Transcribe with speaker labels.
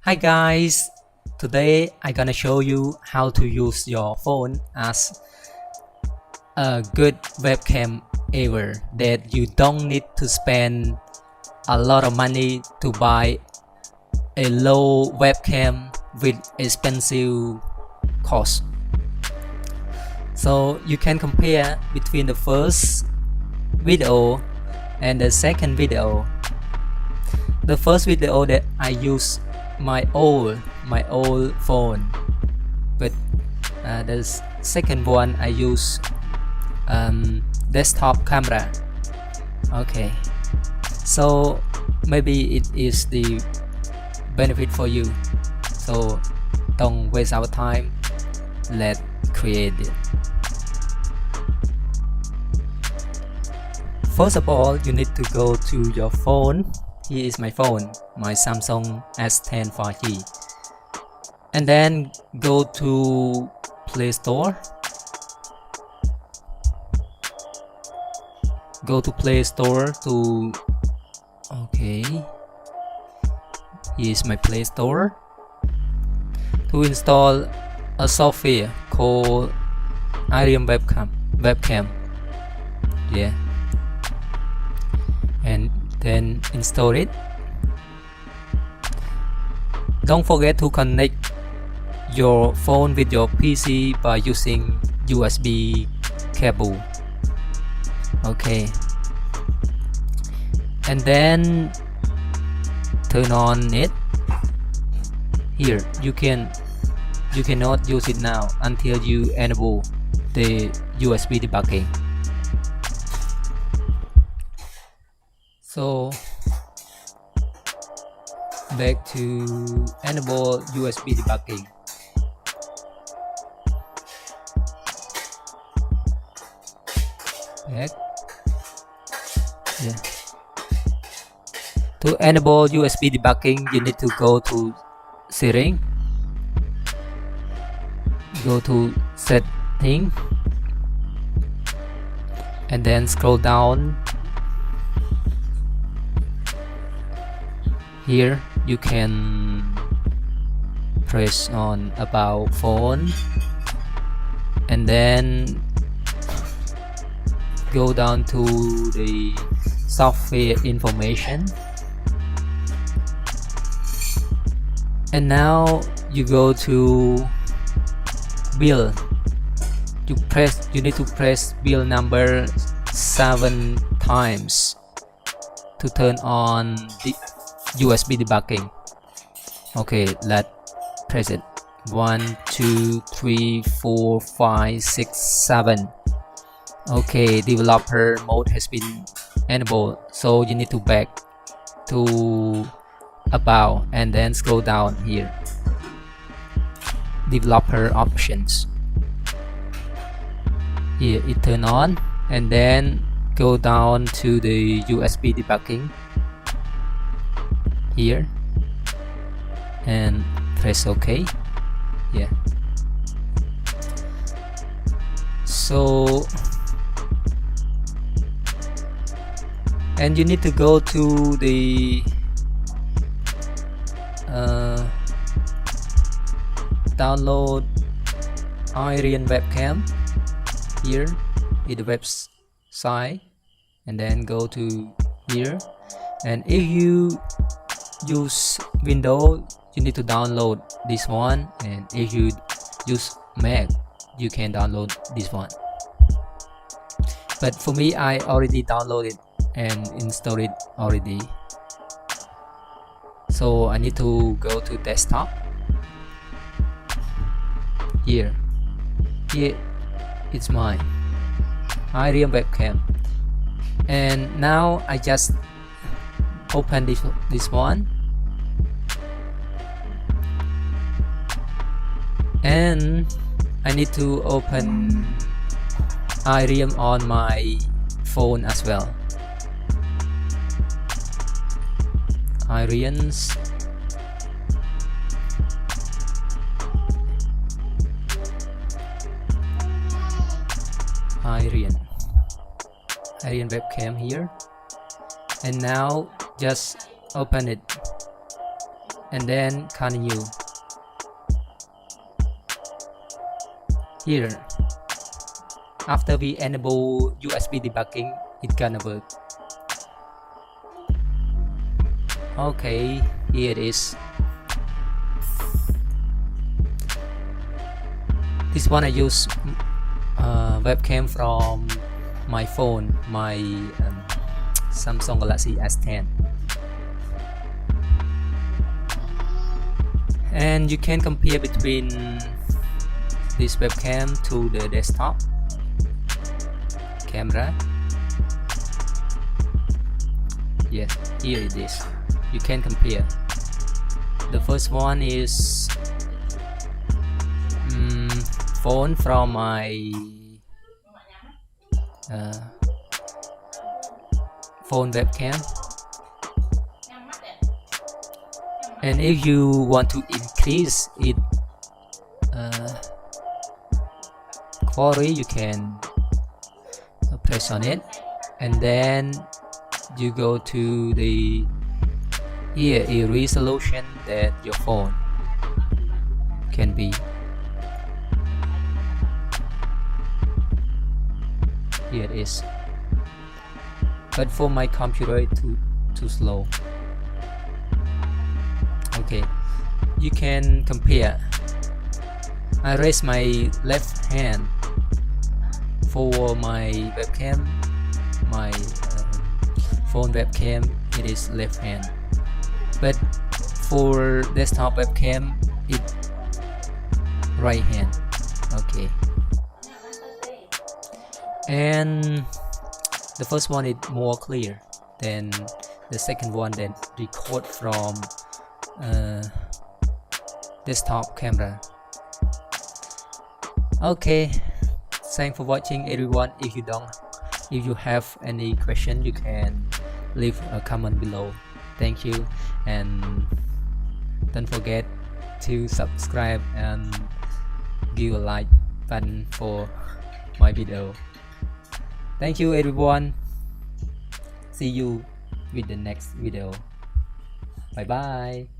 Speaker 1: Hi guys, today I'm gonna show you how to use your phone as a good webcam ever that you don't need to spend a lot of money to buy a low webcam with expensive cost. So you can compare between the first video and the second video. The first video that I use my old phone, but the second one I use desktop camera. Okay, so maybe it is the benefit for you, so don't waste our time, let's create it. First of all, you need to go to your phone. Here is my phone, my Samsung S10 5G, and then go to Play Store. Go to Play Store to okay. Here is my Play Store. To install a software called webcam. Yeah, and then install it. Don't forget to connect your phone with your PC by using USB cable. Okay, and then turn on it. Here you cannot use it now until you enable the USB debugging. So back to enable USB debugging. Back. Yeah. To enable USB debugging, you need to go to setting, go to setting, and then scroll down. Here you can press on about phone and then go down to the software information, and now you go to bill. You need to press bill number 7 times to turn on the USB debugging. Okay, let's press it. 1 2 3 4 5 6 7. Okay, developer mode has been enabled, so you need to back to about and then scroll down here, developer options. Here it turn on, and then go down to the USB debugging here and press OK. Yeah, so and you need to go to the download Iron webcam here in the website, and then go to here. And if you use Windows, you need to download this one, and if you use Mac, you can download this one. But for me, I already downloaded and installed it already, so I need to go to desktop. Here it's my Iron webcam, and now I just open this one, and I need to open Iron on my phone as well. Iron webcam here, and now just open it. and then continue. Here, after we enable USB debugging, it gonna work. Okay, here it is. This one I use webcam from my phone, my Samsung Galaxy S10, and you can compare between this webcam to the desktop camera. Yes, here it is. You can compare. The first one is phone from my phone webcam, and if you want to increase it quality, you can press on it, and then you go to the here a resolution that your phone can be. Here it is, but for my computer it's too slow. Okay, you can compare. I raise my left hand for my webcam, my phone webcam, it is left hand, but for desktop webcam it right hand. Okay, and the first one is more clear than the second one that record from desktop camera. Okay, thanks for watching everyone. If you have any question, you can leave a comment below. Thank you, and don't forget to subscribe and give a like button for my video. Thank you everyone. See you with the next video. Bye bye.